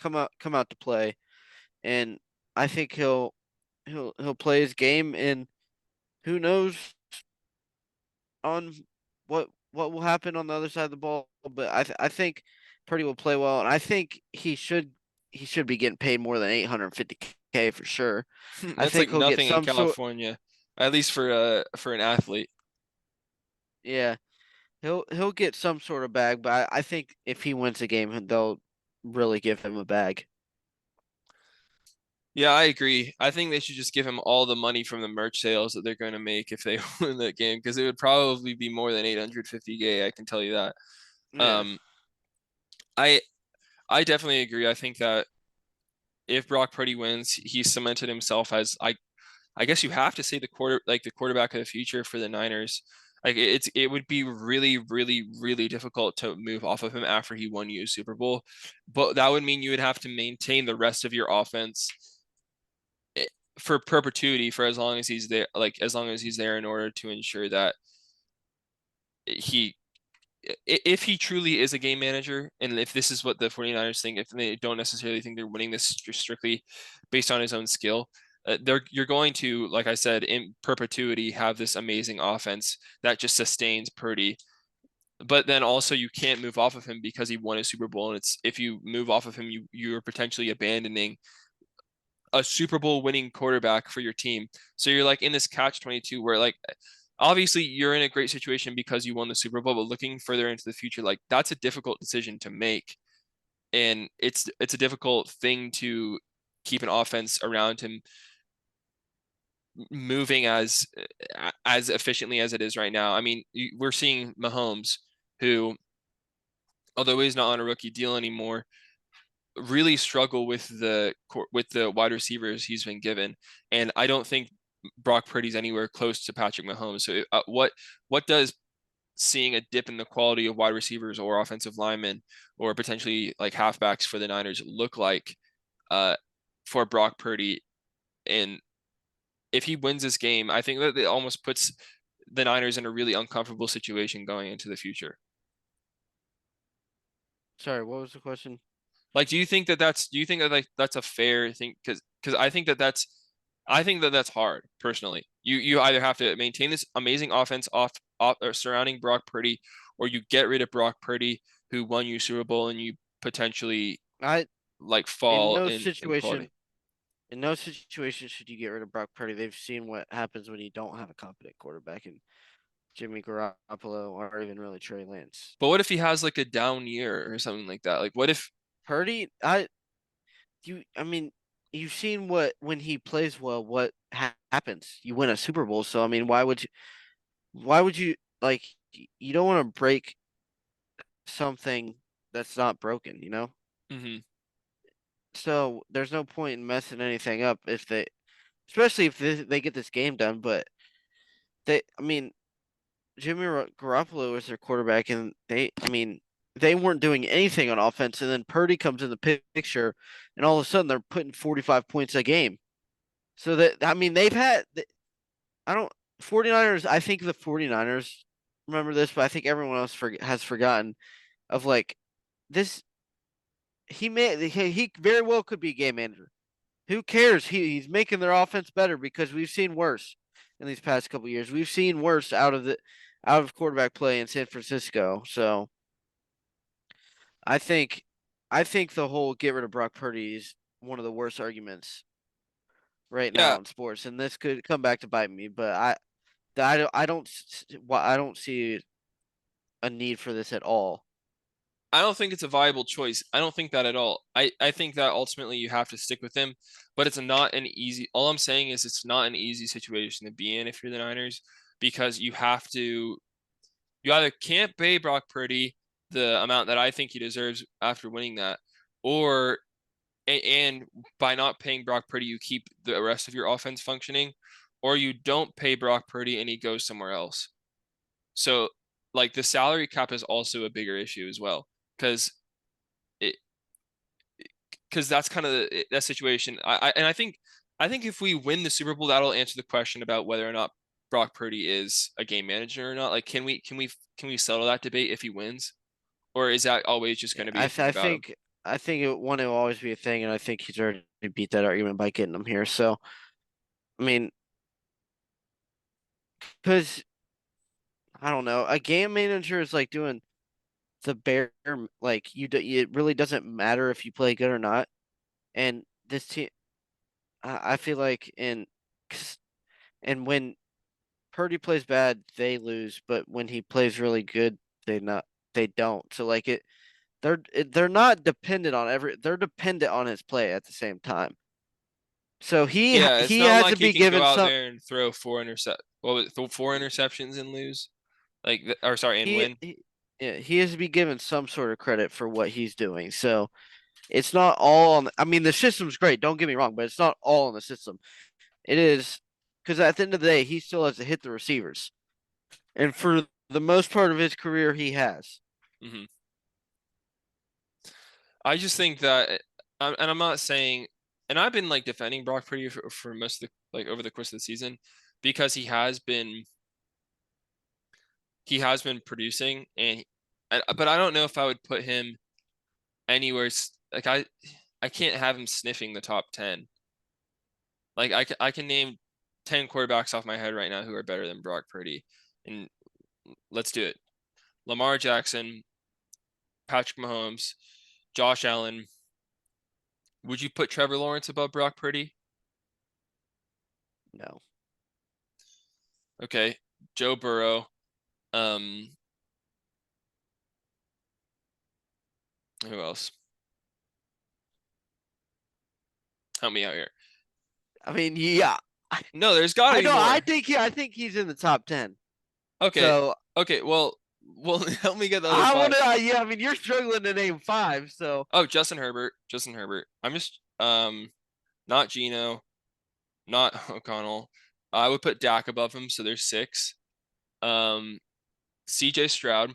come out to play, and I think he'll play his game, and who knows on what will happen on the other side of the ball. But I think Purdy will play well, and I think he should be getting paid more than 850K for sure. I That's like think he'll get nothing in some sort. California, at least for an athlete. Yeah, he'll get some sort of bag, but I think if he wins a game, they'll really give him a bag. Yeah, I agree. I think they should just give him all the money from the merch sales that they're going to make if they win that game because it would probably be more than 850K, I can tell you that. Yeah, Um, I I definitely agree. I think that if Brock Purdy wins, he cemented himself as I guess you have to say the quarterback of the future for the Niners. Like it would be really, really, really difficult to move off of him after he won you a Super Bowl. But that would mean you would have to maintain the rest of your offense eh, for perpetuity for as long as he's there, like as long as he's there in order to ensure that he if he truly is a game manager, and if this is what the 49ers think, if they don't necessarily think they're winning this strictly based on his own skill, you're going to, like I said, in perpetuity have this amazing offense that just sustains Purdy. But then also you can't move off of him because he won a Super Bowl, and it's if you move off of him, you're potentially abandoning a Super Bowl winning quarterback for your team. So you're like in this catch 22 where like obviously you're in a great situation because you won the Super Bowl, but looking further into the future, like that's a difficult decision to make. And it's a difficult thing to keep an offense around him moving as efficiently as it is right now. I mean, we're seeing Mahomes, who, although he's not on a rookie deal anymore, really struggle with the wide receivers he's been given, and I don't think Brock Purdy's anywhere close to Patrick Mahomes. So, what does seeing a dip in the quality of wide receivers or offensive linemen or potentially like halfbacks for the Niners look like uh, for Brock Purdy? And if he wins this game, I think that it almost puts the Niners in a really uncomfortable situation going into the future. Sorry, what was the question? Like, do you think that like that's a fair thing? Because I think that that's hard personally. You either have to maintain this amazing offense off or surrounding Brock Purdy, or you get rid of Brock Purdy, who won you Super Bowl, and you potentially I like in fall no in quality. situation in no situation should you get rid of Brock Purdy. They've seen what happens when you don't have a competent quarterback in Jimmy Garoppolo or even really Trey Lance. But what if he has like a down year or something like that? Like, what if? Purdy, I mean, you've seen what when he plays well, what happens. You win a Super Bowl, so I mean, why would you like? You don't want to break something that's not broken, you know? Mhm. So there's no point in messing anything up if they, especially if they get this game done. But I mean, Jimmy Garoppolo was their quarterback, and I mean, they weren't doing anything on offense. And then Purdy comes in the picture, and all of a sudden they're putting 45 points a game. So that, I mean, I don't, 49ers, I think the 49ers remember this, but I think everyone else has forgotten of like this. He very well could be a game manager. Who cares? He's making their offense better because we've seen worse in these past couple years. We've seen worse out of quarterback play in San Francisco. So I think I think the whole get rid of Brock Purdy is one of the worst arguments right Yeah, now in sports, and this could come back to bite me. But I don't see a need for this at all. I don't think it's a viable choice. I don't think that at all. I think that ultimately you have to stick with him, but it's not an easy. All I'm saying is it's not an easy situation to be in if you're the Niners because you either can't pay Brock Purdy the amount that I think he deserves after winning that, or and by not paying Brock Purdy, you keep the rest of your offense functioning, or you don't pay Brock Purdy and he goes somewhere else. So, like the salary cap is also a bigger issue as well, because it because that's kind of that situation. I think if we win the Super Bowl, that'll answer the question about whether or not Brock Purdy is a game manager or not. Like, can we settle that debate if he wins, or is that always just going Yeah, to be a thing about him? I think one will always be a thing, and I think he's already beat that argument by getting him here. So I mean, because I don't know, a game manager is like doing the bare like it really doesn't matter if you play good or not. And this team, I feel like and when Purdy plays bad, they lose, but when he plays really good, they don't. So like they're not dependent on they're dependent on his play at the same time. So Yeah, it's he not has like to he be can go given out some there and throw four interceptions and lose, or sorry, and win. he yeah, he has to be given some sort of credit for what he's doing. So it's not all on. I mean, the system's great. Don't get me wrong, but it's not all on the system. It is because at the end of the day, he still has to hit the receivers. And for the most part of his career, he has. Hmm. I just think that, and I'm not saying, and I've been like defending Brock Purdy for most of the like over the course of the season because he has been producing but I don't know if I would put him anywhere like I can't have him sniffing the top 10. Like I can name 10 quarterbacks off my head right now who are better than Brock Purdy. And let's do it. Lamar Jackson, Patrick Mahomes, Josh Allen. Would you put Trevor Lawrence above Brock Purdy? No. Okay. Joe Burrow. Um, who else? Help me out here. I mean, yeah. No, there's got to I be know. I more. think I think he's in the top 10. Okay. So Okay, well, help me get the other I five. want to. Yeah, I mean, you're struggling to name five. So Oh, Justin Herbert. Justin Herbert. I'm just not Geno, not O'Connell. I would put Dak above him, so there's six. Um, CJ Stroud.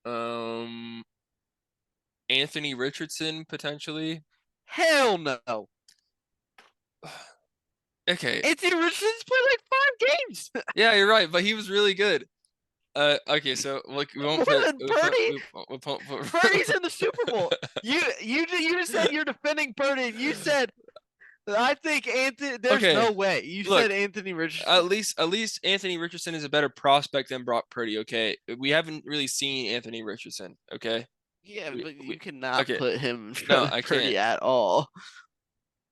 Um, Anthony Richardson potentially. hell no. Okay. Anthony Richardson's played like 5 games Yeah, you're right, but he was really good. Okay, so look, we won't more put than we put Purdy. we won't Purdy's put in the Super Bowl. You just said you're defending Purdy, and you said I think Anthony. There's Okay, no way. You look, said Anthony at Richardson. least at least Anthony Richardson is a better prospect than Brock Purdy, okay? We haven't really seen Anthony Richardson, okay? Yeah, We, but we you cannot okay. put him in No, front of I can't. Purdy at all.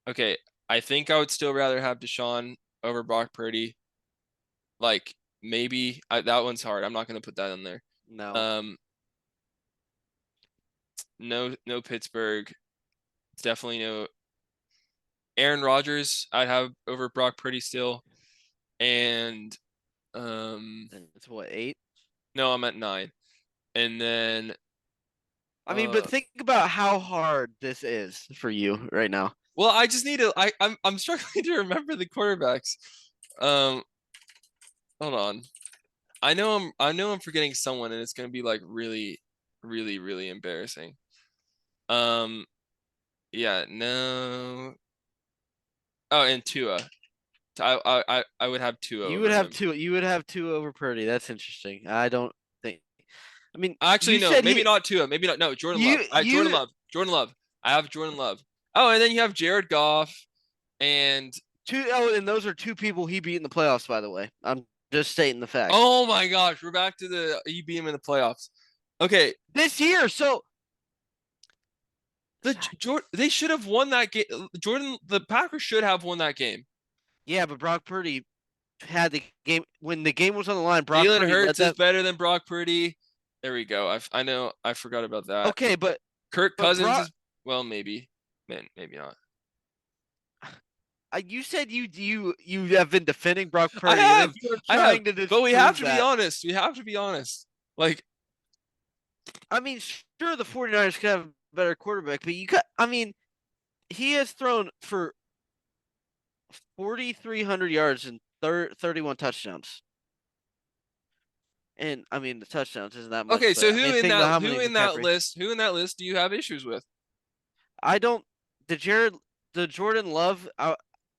Okay, I think I would still rather have Deshaun over Brock Purdy. Like that one's hard. I'm not gonna put that in there. No. Um, no Pittsburgh. It's definitely no Aaron Rodgers. I'd have over Brock Purdy still. And It's what, 8? no, I'm at nine. And then I mean, but uh think about how hard this is for you right now. well, I just need to I'm struggling to remember the quarterbacks. Um, hold on. I know I'm forgetting someone and it's gonna be like really, really, really embarrassing. Um, yeah, no. Oh, and Tua. I would have Tua You would over have him. two. You would have two over Purdy. That's interesting. I don't think. I mean, Actually, you no, said maybe not Tua. Maybe not. No, Jordan Love. Jordan you Love. Jordan Love. I have Jordan Love. Oh, and then you have Jared Goff and two. Oh, and those are two people he beat in the playoffs. By the way, I'm just stating the facts. oh my gosh, we're back to the he beat him in the playoffs. Okay, This year, so they should have won that game. The Packers should have won that game. yeah, but Brock Purdy had the game when the game was on the line. Brock Jalen Purdy led Hurts is that. better than Brock Purdy. There we go. I know I forgot about that. Okay, Kirk but Cousins Brock, is well, maybe. Man, maybe not. you said you have been defending Brock I Purdy, and then have, you are I have, trying to but we have disprove to be that. honest. We have to be honest. Like, I mean, sure, the 49ers could have a better quarterback, but you got. I mean, he has thrown for 4,300 yards and 31 touchdowns. And I mean, the touchdowns isn't that much, okay, so but I mean, think about how many McCaffrey. who in that list do you have issues with? I don't. The Jared, the Jordan Love.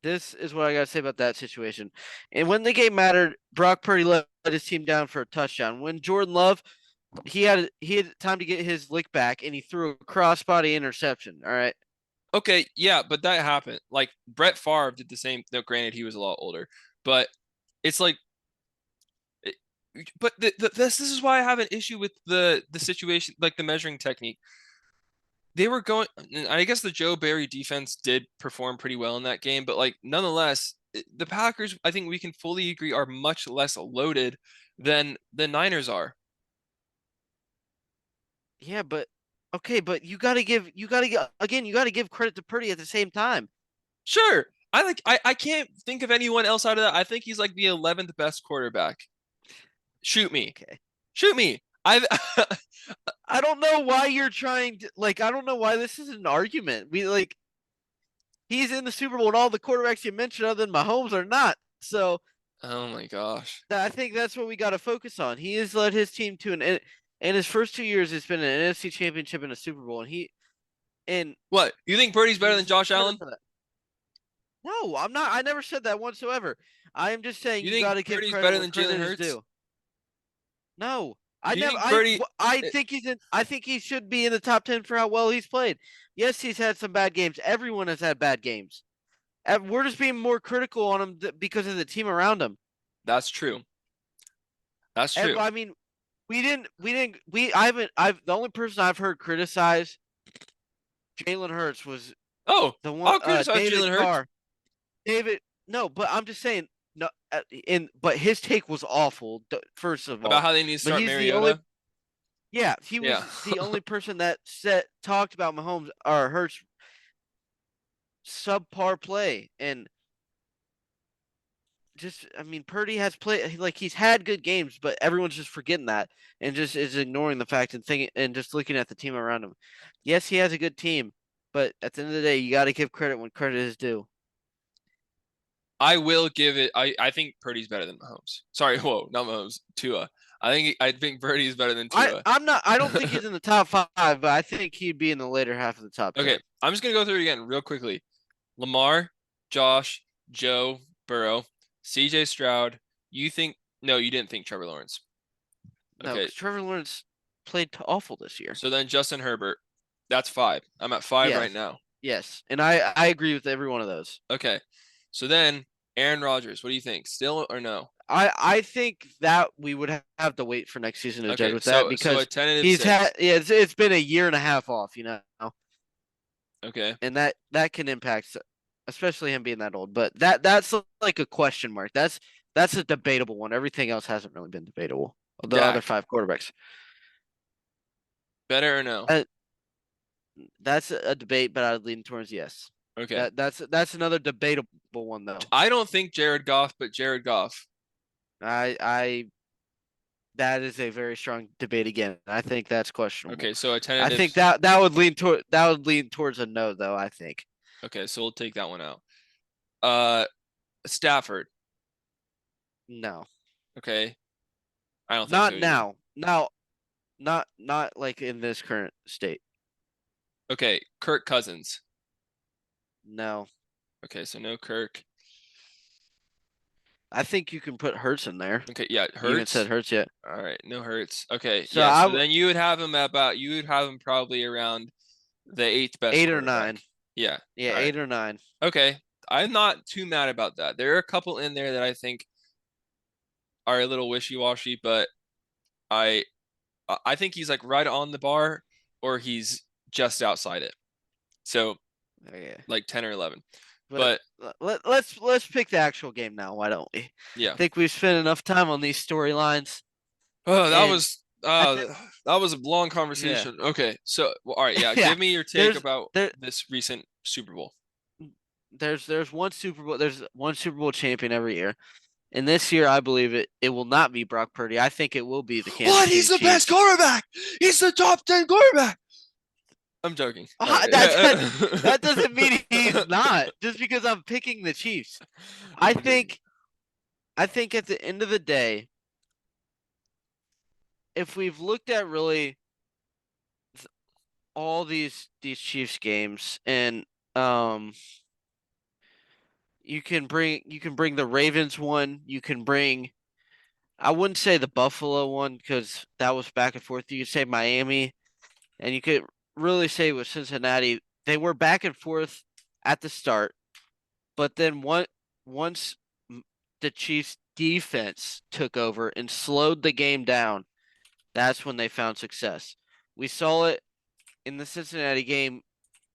This is what I gotta say about that situation. And when the game mattered, Brock Purdy let his team down for a touchdown. When Jordan Love, he had time to get his lick back, and he threw a crossbody interception. All right. Okay, yeah, but that happened. Like Brett Favre did the same. No, granted, he was a lot older, but it's like, it- but this is why I have an issue with the situation, like the measuring technique. They were going. I guess the Joe Barry defense did perform pretty well in that game, but like nonetheless, the Packers, I think we can fully agree, are much less loaded than the Niners are. Yeah, but okay, but you gotta give credit to Purdy at the same time. Sure, I can't think of anyone else out of that. I think he's like the 11th best quarterback. Shoot me, Okay. shoot me. I I don't know why you're trying to like. I don't know why this is an argument. We like he's in the Super Bowl, and all the quarterbacks you mentioned, other than Mahomes, are not. So Oh my gosh. I think that's what we got to focus on. He has led his team to an in his first 2 years. It's been an NFC Championship and a Super Bowl, and What? You think Purdy's he better than deserves Josh credit Allen? for that. No, I'm not. I never said that whatsoever. I am just saying You you got think to give Purdy's credit better when than Jalen credit is Hurts? due. No, I Do you never. think Purdy? I It, think he's in. I think he should be in the top 10 for how well he's played. Yes, he's had some bad games. Everyone has had bad games. We're just being more critical on him because of the team around him. that's true. That's true. I mean, we didn't. We didn't. We. I haven't. I've the only person I've heard criticize Jalen Hurts was Oh, the one. I'll criticize David Jalen Hurts Carr. David. No, but I'm just saying. No. But his take was awful. First of about all, how they need to but start he's the only. Mariota. Yeah, he Yeah. was the only person that said talked about Mahomes or Hurts subpar play and just I mean Purdy has played like he's had good games, but everyone's just forgetting that and just is ignoring the fact and thinking and just looking at the team around him. Yes, he has a good team, but at the end of the day, you got to give credit when credit is due. I will give it. I think Purdy's better than Mahomes. Sorry, whoa, not Mahomes. Tua. I think Purdy's better than Tua. I'm not. I don't think he's in the top 5, but I think he'd be in the later half of the top Okay, 10. I'm just gonna go through it again real quickly. Lamar, Josh, Joe Burrow, C.J. Stroud. You think? No, you didn't think Trevor Lawrence. No, Okay, because Trevor Lawrence played awful this year. so then Justin Herbert. That's five. I'm at five right Yes, now. yes, and I agree with every one of those. Okay, so then Aaron Rodgers. What do you think? Still or no? I think that we would have to wait for next season to judge Okay, with that so a because tentative he's had six. yeah it's been a year and a half off, Okay, and that can impact especially him being that old. But that's like a question mark. That's a debatable one. Everything else hasn't really been debatable. The other Dak. 5 quarterbacks. Better or no? Uh, that's a debate, but I'd lean towards yes. Okay. That's another debatable one though. I don't think Jared Goff, but Jared Goff. I that is a very strong debate again. I think that's questionable. Okay, so a I tentative. think that would lean towards a no though, I think. Okay, so we'll take that one out. Uh, Stafford. No. Okay, I don't think so Not either. now. Now not like in this current state. Okay, Kirk Cousins. No. Okay, so no Kirk. I think you can put Hurts in there. Okay, yeah, You even said Hurts. Hurts yet. All right, no Hurts. Okay, So yeah, so then you would have him probably around the eighth best 8 or 9. quarterback. Yeah. Yeah, All right. 8 or 9. Okay. I'm not too mad about that. There are a couple in there that I think are a little wishy-washy, but I I think he's like right on the bar or he's just outside it. So Okay. like 10 or 11. But But let's pick the actual game now, why don't we? I yeah. think we've spent enough time on these storylines Oh, and at the that was a long yeah. conversation. Okay. So, well, all right, yeah, Yeah. give me your take There's about there this recent Super Bowl. there's one Super Bowl champion every year. And this year, I believe it will not be Brock Purdy. I think it will be the Kansas What? He's City the best Chiefs. quarterback. He's the top 10 quarterback. I'm joking. All right. That doesn't mean he's not just because I'm picking the Chiefs. I I'm joking. think I think at the end of the day, if we've looked at really all these Chiefs games and um you can bring the Ravens one, you can bring I wouldn't say the Buffalo one because that was back and forth. You could say Miami, and you could really say with Cincinnati, they were back and forth at the start, but then once the Chiefs defense took over and slowed the game down, that's when they found success. We saw it in the Cincinnati game.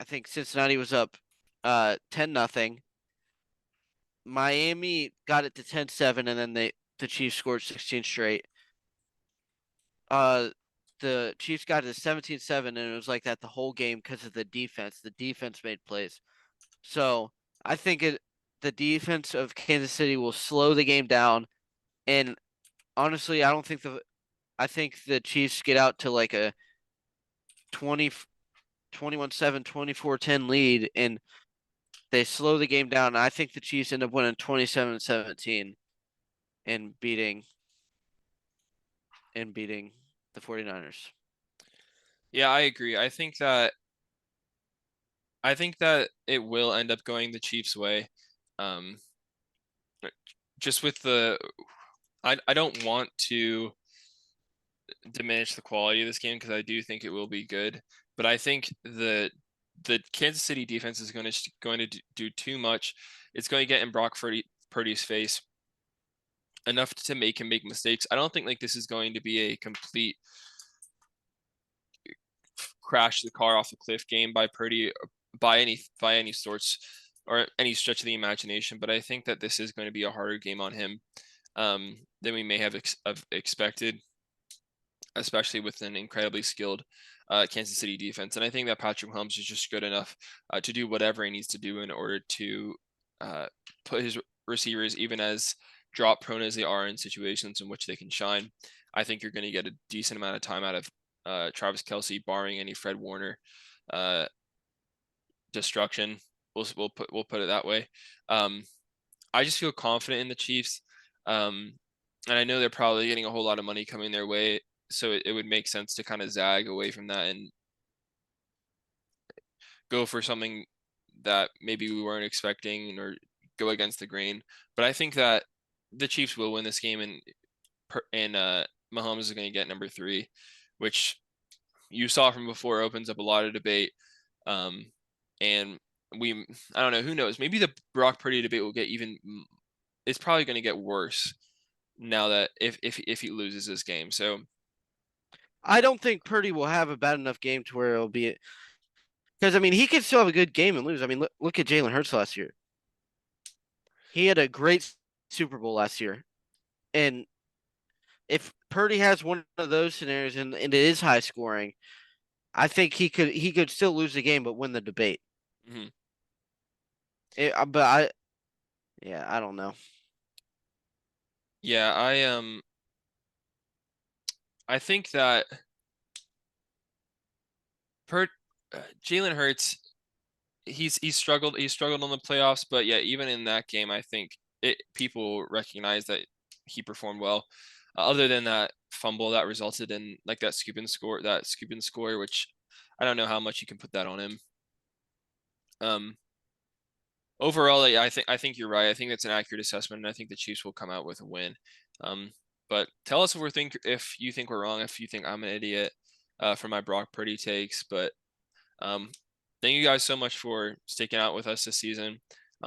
I think Cincinnati was up 10-0. Miami got it to 10-7, and then the Chiefs scored 16 straight. Uh the Chiefs got it to 17-7, and it was like that the whole game because of the defense. The defense made plays. So I think the defense of Kansas City will slow the game down. And honestly, I think the Chiefs get out to like a 20, 21-7, 24-10 lead, and they slow the game down. I think the Chiefs end up winning 27-17. in beating the 49ers. Yeah, I agree. I think that it will end up going the Chiefs' way. Um, just with the I don't want to diminish the quality of this game because I do think it will be good, but I think the Kansas City defense is going to do too much. It's going to get in Purdy's face enough to make him make mistakes. I don't think like this is going to be a complete crash the car off the cliff game by Purdy by any sorts or any stretch of the imagination, but I think that this is going to be a harder game on him than we may have expected, especially with an incredibly skilled Kansas City defense. And I think that Patrick Mahomes is just good enough to do whatever he needs to do in order to uh, put his receivers, even as drop prone as they are in situations in which they can shine. I think you're going to get a decent amount of time out of Travis Kelce, barring any Fred Warner uh, destruction. We'll put it that way. Um, I just feel confident in the Chiefs. Um, and I know they're probably getting a whole lot of money coming their way, so it would make sense to kind of zag away from that and go for something that maybe we weren't expecting or go against the grain. But I think that the Chiefs will win this game, and Mahomes is going to get number three, which you saw from before opens up a lot of debate. Um, and I don't know, who knows? Maybe the Brock Purdy debate will get even. It's probably going to get worse now that if he loses this game. So I don't think Purdy will have a bad enough game to where it'll be because I mean he could still have a good game and lose. I mean look at Jalen Hurts last year. He had a great Super Bowl last year, and if Purdy has one of those scenarios and it is high scoring, I think he could still lose the game but win the debate. mhm. But I yeah I don't know. Yeah, I think that per Jalen Hurts he's struggled on the playoffs, but yeah, even in that game, I think people recognize that he performed well. Other than that fumble that resulted in like that scoop and score, which I don't know how much you can put that on him. Um, Overall, yeah, I think you're right. I think that's an accurate assessment, and I think the Chiefs will come out with a win. Um, but tell us if you think we're wrong, if you think I'm an idiot for my Brock Purdy takes. But thank you guys so much for sticking out with us this season.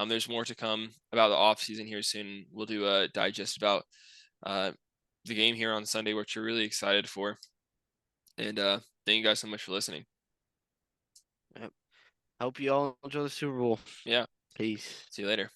There's more to come about the off season here soon. We'll do a digest about uh, the game here on Sunday, which we're really excited for. And thank you guys so much for listening. Yep. Hope you all enjoy the Super Bowl. Yeah, Peace. see you later.